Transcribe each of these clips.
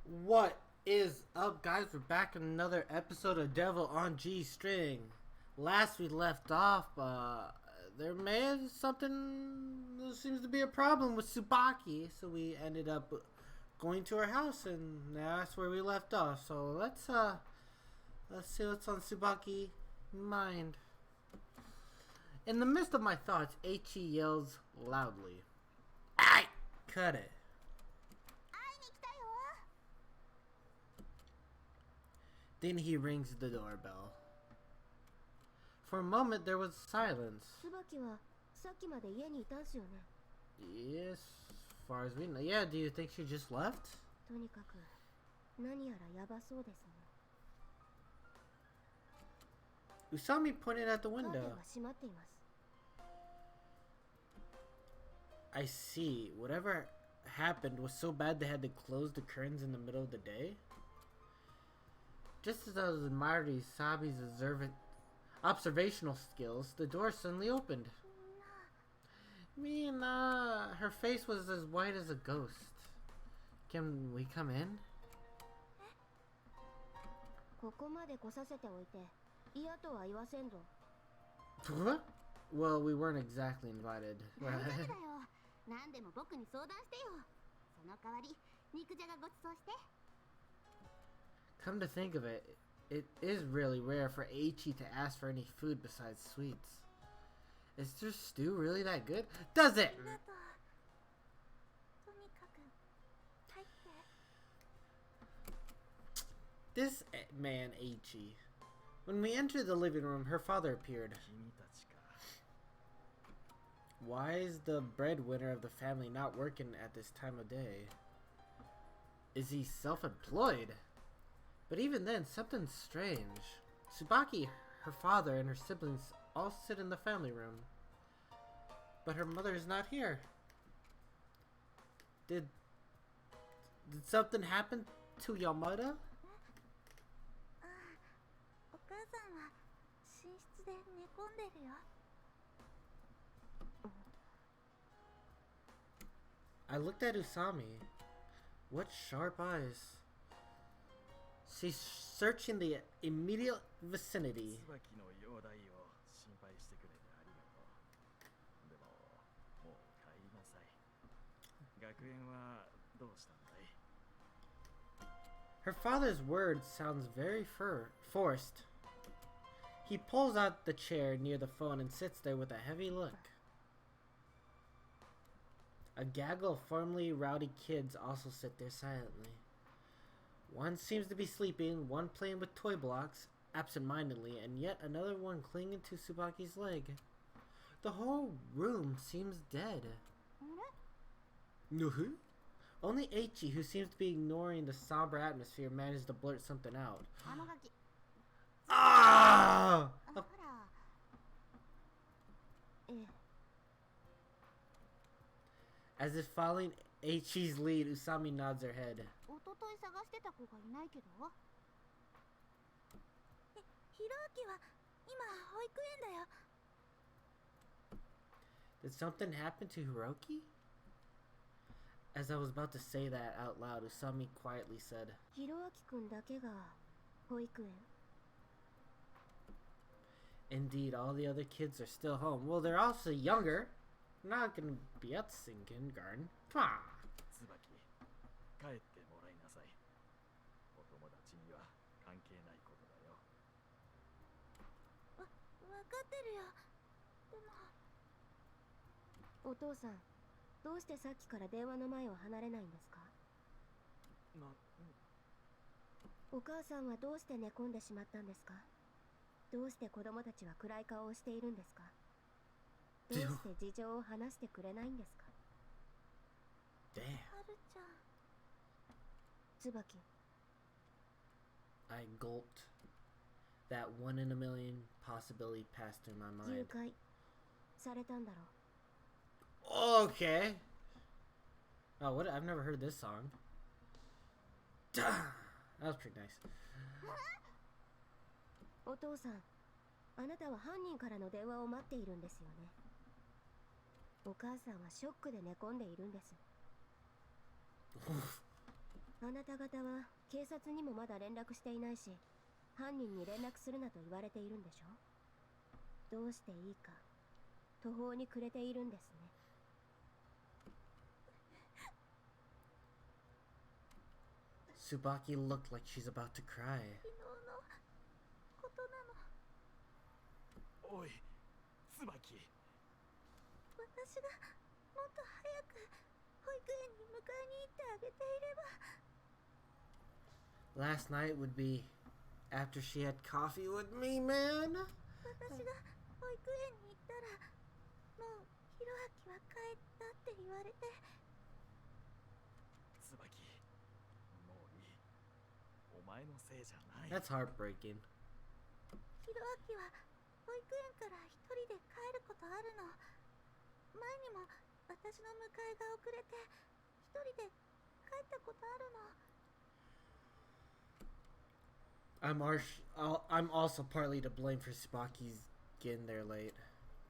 What is up, guys? We're back in another episode of Devil on G String. Last we left off, there may have something. There seems to be a problem with Tsubaki, so we ended up going to her house, and that's where we left off. So let's see what's on Tsubaki mind. In the midst of my thoughts, Eichi yells loudly, "Ay, cut it!" Then he rings the doorbell. For a moment there was silence. Yes, as far as we know. Yeah, do you think she just left? Usami pointed at the window. I see. Whatever happened was so bad they had to close the curtains in the middle of the day? Just as I was admiring Usami's observational skills, the door suddenly opened. Her face was as white as a ghost. Can we come in? Well, we weren't exactly invited. Come to think of it, it is really rare for Eichi to ask for any food besides sweets. Is their stew really that good? Does it? This man, Eichi. When we entered the living room, her father appeared. Why is the breadwinner of the family not working at this time of day? Is he self-employed? But even then, something's strange. Tsubaki, her father, and her siblings all sit in the family room. But her mother is not here. Did something happen to Yamada? I looked at Usami. What sharp eyes. She's searching the immediate vicinity. Her father's words sounds very forced. He pulls out the chair near the phone and sits there with a heavy look. A gaggle of formerly rowdy kids also sit there silently. One seems to be sleeping, one playing with toy blocks, absent-mindedly, and yet another one clinging to Tsubaki's leg. The whole room seems dead. No. Only Eichi, who seems to be ignoring the somber atmosphere, managed to blurt something out. Ah! As if following Eichi's lead, Usami nods her head. Did something happen to Hiroki? As I was about to say that out loud, Usami quietly said, Indeed, all the other kids are still home. Well, they're also younger. Not gonna be at kindergarten. Come on. Damn. I gulped. That 1 in a million possibility passed through my mind. Okay. Oh, what? I've never heard this song. That was pretty nice. お父さん、あなたは犯人からの電話を待っているんですよね。お母さんはショックで寝込んでいるんです。あなた方は警察にもまだ連絡していないし、犯人に連絡するなと言われているんでしょ。どうしていいか途方に暮れているんですね。Tsubaki looked like she's about to cry. 昨日のことなの。おい、椿。私がもっと早く保育園に迎えに行ってあげていれば。Last night would be after she had coffee with me, man. 私が保育園に行ったら、もうひろあきは帰ったって言われて。椿、もういい。お前のせいじゃない。 That's heartbreaking. ひろあきは保育園から一人で帰ることあるの。前にも私の迎えが遅れて一人で帰ったことあるの。I'm also partly to blame for Tsubaki's getting there late,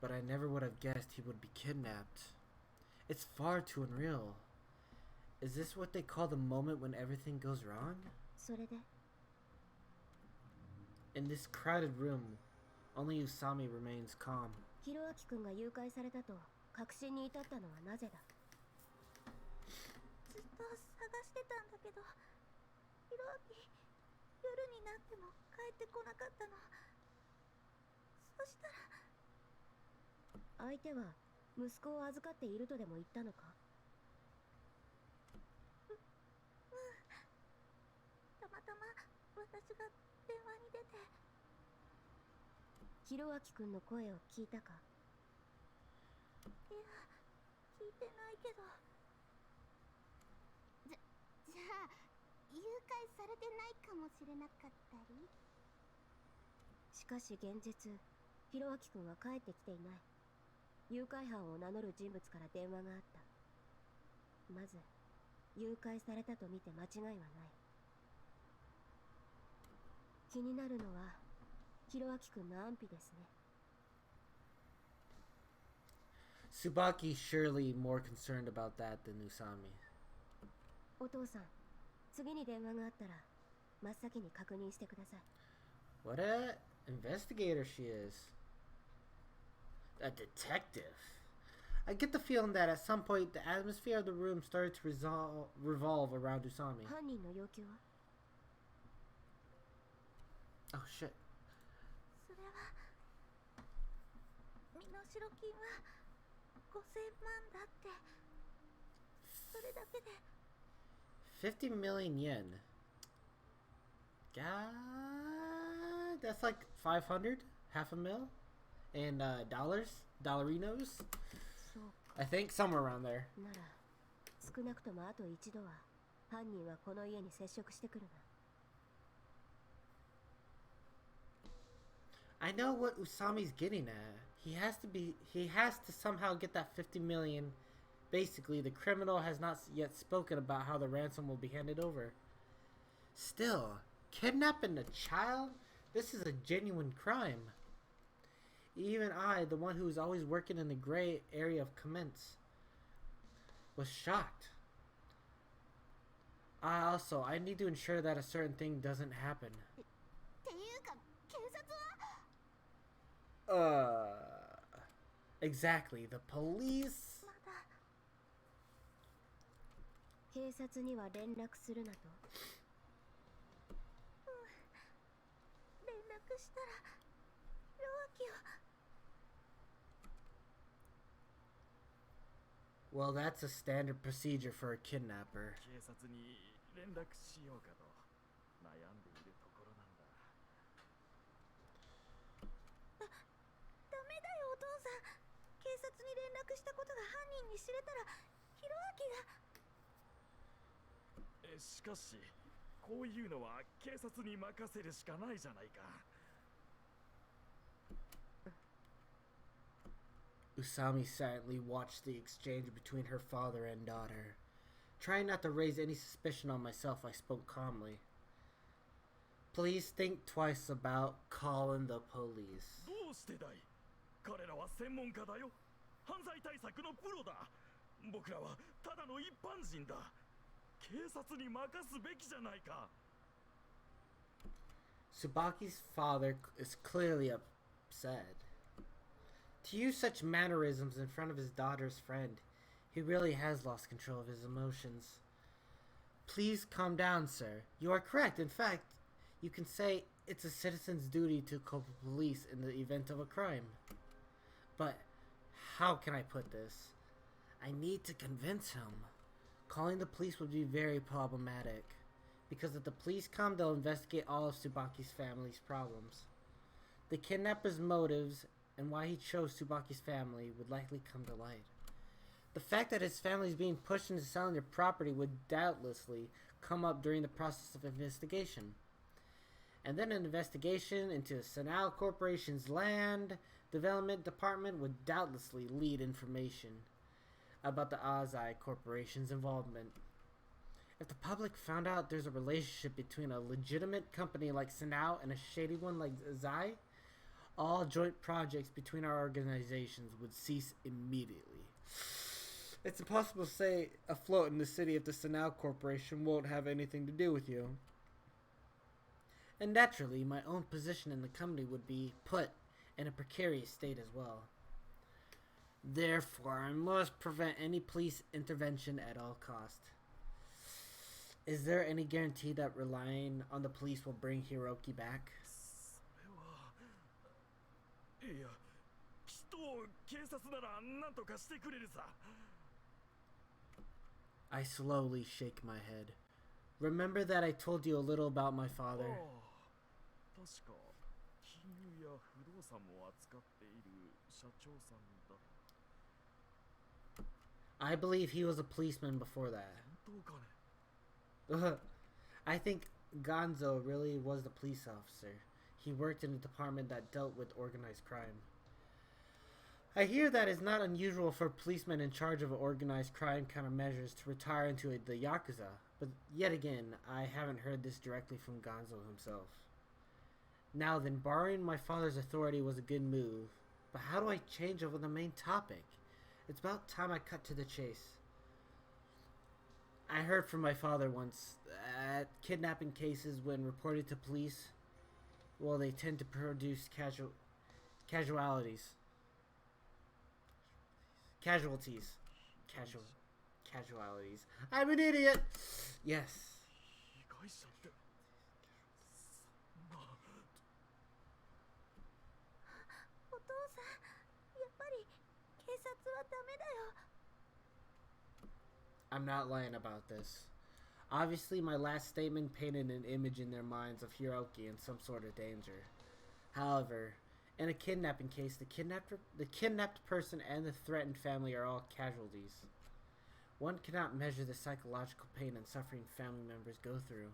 but I never would have guessed he would be kidnapped. It's far too unreal. Is this what they call the moment when everything goes wrong? それで In this crowded room, only Usami remains calm. ひろあきくんが誘拐されたと確信に至ったのはなぜだ。ずっと探してたんだけど、ひろあき夜になっても帰ってこなかったの。そしたら相手は息子を預かっているとでも言ったのか。たまたま私が電話に出て。ひろあきくんの声を聞いたか。いや、聞いてないけど。じゃあ誘拐されてないかもしれなかったり。しかし現実、ひろあきくんは帰ってきていない。誘拐犯を名乗る人物から電話があった。まず誘拐されたと見て間違いはない。気になるのはひろあきくんの安否ですね。Tsubaki surely more concerned about that than Usami. お父さん、次に電話があったら真っ先に確認してください。 What a investigator she is. A detective. I get the feeling that at some point the atmosphere of the room started to revolve around Usami. 犯人の要求は？ Oh shit. それは身代金は5000万だって。それだけで。50 million yen. God, that's like 500, half a mil, in dollars, dollarinos. そう。 I think somewhere around there. なら少なくともあと一度は犯人はこの家に接触してくるな。I know what Usami's getting at. He has to somehow get that 50 million. Basically, the criminal has not yet spoken about how the ransom will be handed over. Still, kidnapping a child? This is a genuine crime. Even I, the one who is always working in the gray area of commence, was shocked. I need to ensure that a certain thing doesn't happen. Exactly, the police? 警察には連絡するなと。連絡したらひろあきを。 Well, that's a standard procedure for a kidnapper. 警察に連絡しようかと悩んでいるところなんだ。ダメだよお父さん。警察に連絡したことが犯人に知れたらひろあきが。しかしこういうのは警察に任せるしかないじゃないか。Usami silently watched the exchange between her father and daughter. Trying not to raise any suspicion on myself, I spoke calmly. Please think twice about calling the police. どうしてだい？彼らは専門家だよ。犯罪対策のプロだ。僕らはただの一般人だ。警察に任すべきじゃないか。 Tsubaki's father is clearly upset. To use such mannerisms in front of his daughter's friend, he really has lost control of his emotions. Please calm down, sir. You are correct. In fact, you can say it's a citizen's duty to call the police in the event of a crime. But how can I put this? I need to convince him. Calling the police would be very problematic. Because if the police come, they'll investigate all of Tsubaki's family's problems. The kidnapper's motives and why he chose Tsubaki's family would likely come to light. The fact that his family is being pushed into selling their property would doubtlessly come up during the process of investigation. And then an investigation into Sanao Corporation's land development department would doubtlessly lead information about the Azai Corporation's involvement. If the public found out there's a relationship between a legitimate company like Sanao and a shady one like Azai, all joint projects between our organizations would cease immediately. It's impossible to stay afloat in the city if the Sanao Corporation won't have anything to do with you. And naturally, my own position in the company would be put in a precarious state as well. Therefore, I must prevent any police intervention at all costs. Is there any guarantee that relying on the police will bring Hiroki back? それは。いや、きっと警察なら何とかしてくれるさ。 I slowly shake my head. Remember that I told you a little about my father? 確か金融や不動産も扱っている社長さんだ。 I believe he was a policeman before that. 本当かね。 I think Gonzo really was the police officer. He worked in a department that dealt with organized crime. I hear that it's not unusual for policemen in charge of organized crime countermeasures to retire into the Yakuza, but yet again, I haven't heard this directly from Gonzo himself. Now then, borrowing my father's authority was a good move, but how do I change over the main topic? It's about time I cut to the chase. I heard from my father once that kidnapping cases, when reported to police, well, they tend to produce casualties. I'm an idiot! Yes. 被害者って。そんな。お父さん、やっぱり警察はダメだよ。 I'm not lying about this. Obviously, my last statement painted an image in their minds of Hiroki in some sort of danger. However, in a kidnapping case, the kidnapped person and the threatened family are all casualties. One cannot measure the psychological pain and suffering family members go through.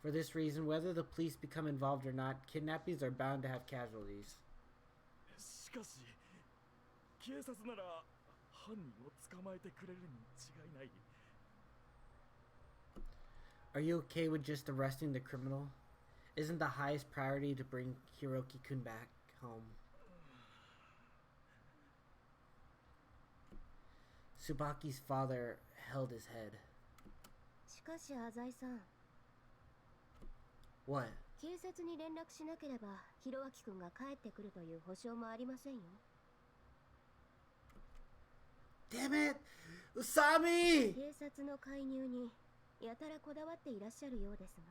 For this reason, whether the police become involved or not, kidnappings are bound to have casualties. しかし、警察なら犯人を捕まえてくれるに違いない。 Are you okay with just arresting the criminal? Isn't the highest priority to bring Hiroki-kun back home? Tsubaki's father held his head. しかし浅井さん、 What? 警察に連絡しなければひろあきくんが帰ってくるという保証もありませんよ。 Damn it! Usami! 警察の介入にやたらこだわっていらっしゃるようですが。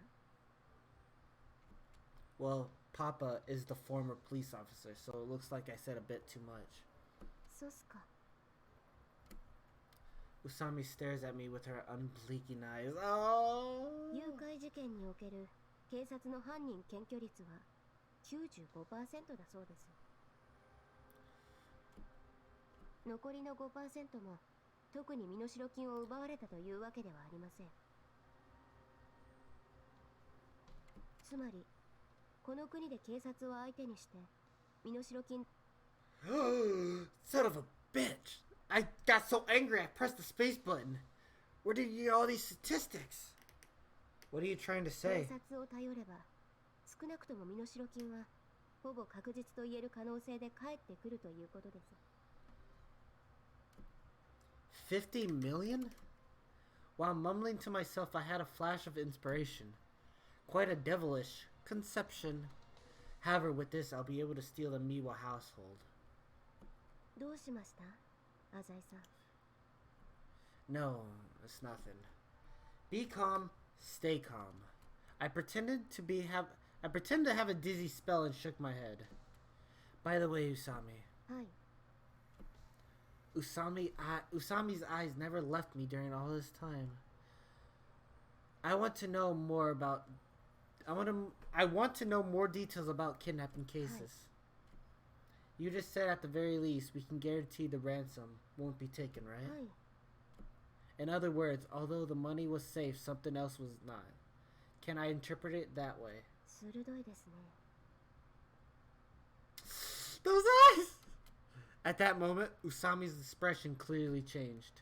Well, Papa is the former police officer, so it looks like I said a bit too much. そうっすか。 Usami stares at me with her unblinking eyes. Oh! 誘拐事件における警察の犯人検挙率は 95% だそうです。残りの 5% も特に身代金を奪われたというわけではありません。つまりこの国で警察を相手にして身代金 Son of a bitch! I got so angry I pressed the space button. Where did you get all these statistics? What are you trying to 警 say? 察を頼れば少なくとも身代金はほぼ確実と言える可能性で返ってくるということです。 50 million? While mumbling to myself, I had a flash of inspiration. Quite a devilish conception. However, with this, I'll be able to steal the Miwa household. どうしました、Azaiさん? No, it's nothing. Be calm, stay calm. I pretend to have a dizzy spell and shook my head. By the way, Usami. はい。 Usami's eyes never left me during all this time. I want to know more details about kidnapping cases. You just said at the very least we can guarantee the ransom won't be taken, right? はい。 In other words, although the money was safe, something else was not. Can I interpret it that way? 鋭いですね。 Those eyes! At that moment, Usami's expression clearly changed.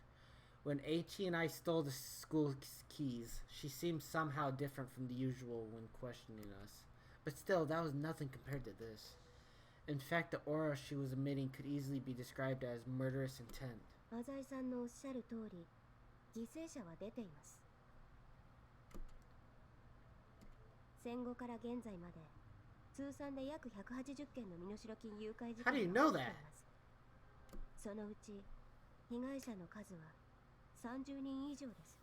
When Aichi and I stole the school keys, she seemed somehow different from the usual when questioning us. But still, that was nothing compared to this. In fact, the aura she was emitting could easily be described as murderous intent. 浅井さんのおっしゃる通り、犠牲者は出ています。戦後から現在まで、通算で約180件の身代金誘拐事件が起きています。そのうち、被害者の数は30人以上です。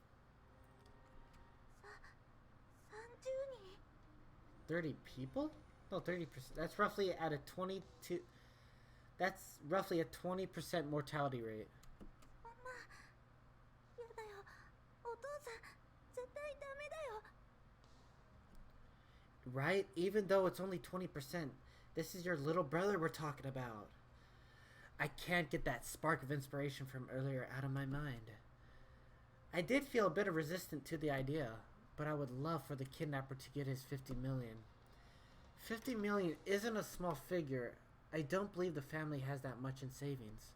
30人? 30 people? No, 30%. That's roughly at a 22. That's roughly a 20% mortality rate. Right? Even though it's only 20%, this is your little brother we're talking about. I can't get that spark of inspiration from earlier out of my mind. I did feel a bit of resistance to the idea, but I would love for the kidnapper to get his 50 million. 50 million isn't a small figure. I don't believe the family has that much in savings,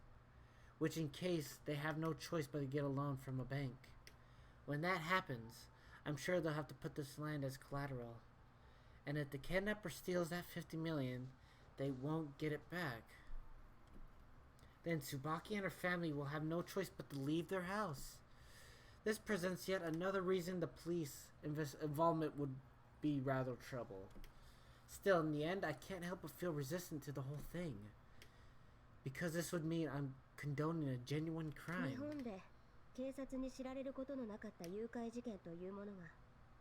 which in case they have no choice but to get a loan from a bank. When that happens, I'm sure they'll have to put this land as collateral. And if the kidnapper steals that 50 million, they won't get it back. Then Tsubaki and her family will have no choice but to leave their house. This presents yet another reason the police involvement would be rather trouble. Still, in the end, I can't help but feel resistant to the whole thing. Because this would mean I'm condoning a genuine crime. 日本で警察に知られることのなかった誘拐事件というものが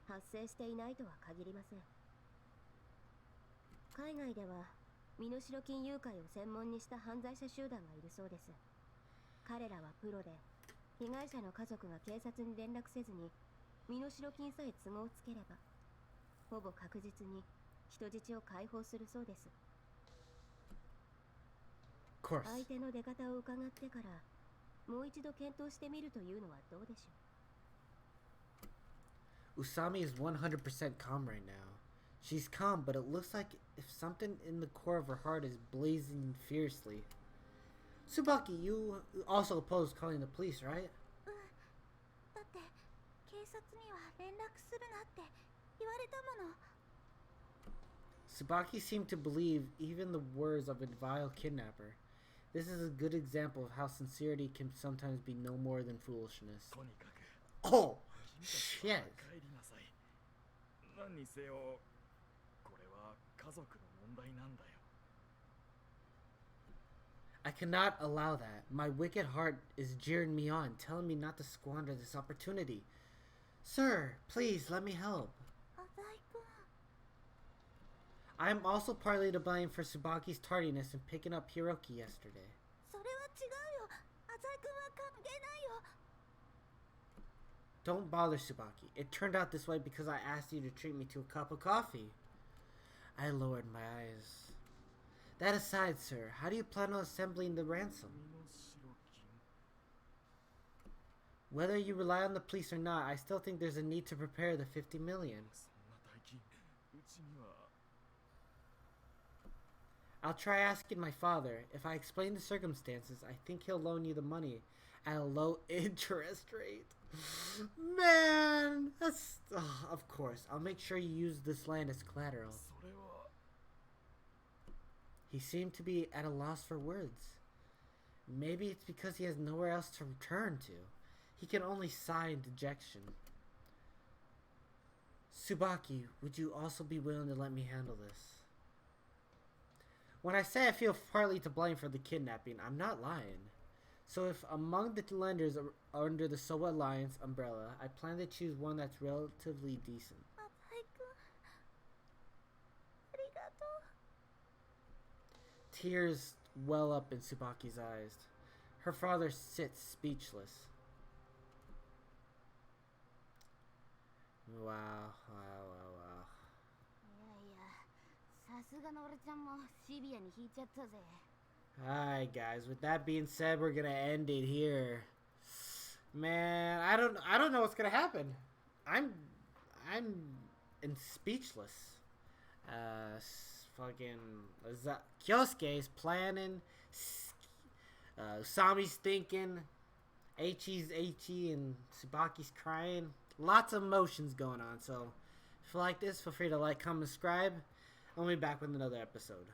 発生していないとは限りません。海外では身代金誘拐を専門にした犯罪者集団がいるそうです。彼らはプロで、被害者の家族が警察に連絡せずに身代金さえ都合つければ、ほぼ確実に人質を解放するそうです。相手の出方を伺ってからもう一度検討してみるというのはどうでしょう。 Usami is 100% calm right now. She's calm, but it looks like if something in the core of her heart is blazing fiercely. Tsubaki, you also oppose calling the police, right? だって警察には連絡するなって言われたもの。 Tsubaki seemed to believe even the words of a vile kidnapper. This is a good example of how sincerity can sometimes be no more than foolishness. Oh, shit. 何にせよ、これは家族の問題なんだよ。 I cannot allow that. My wicked heart is jeering me on, telling me not to squander this opportunity. Sir, please let me help. I am also partly to blame for Tsubaki's tardiness in picking up Hiroki yesterday. Don't bother, Tsubaki. It turned out this way because I asked you to treat me to a cup of coffee. I lowered my eyes. That aside, sir, how do you plan on assembling the ransom? Whether you rely on the police or not, I still think there's a need to prepare the 50 million. I'll try asking my father. If I explain the circumstances, I think he'll loan you the money at a low interest rate. Man, that's... of course, I'll make sure you use this land as collateral. He seemed to be at a loss for words. Maybe it's because he has nowhere else to return to. He can only sigh in dejection. Tsubaki, would you also be willing to let me handle this? When I say I feel partly to blame for the kidnapping, I'm not lying. So if among the lenders are under the Sowa Alliance umbrella, I plan to choose one that's relatively decent. Tears well up in Tsubaki's eyes. Her father sits speechless. Wow, wow, wow, wow. Alright guys, with that being said, we're gonna end it here. Man, I don't know what's gonna happen. I'm in speechless. Fucking Kyousuke is planning. Usami's thinking. Eiichi's Eiichi and Tsubaki's crying. Lots of emotions going on. So if you like this, feel free to like, comment, subscribe. I'll be back with another episode.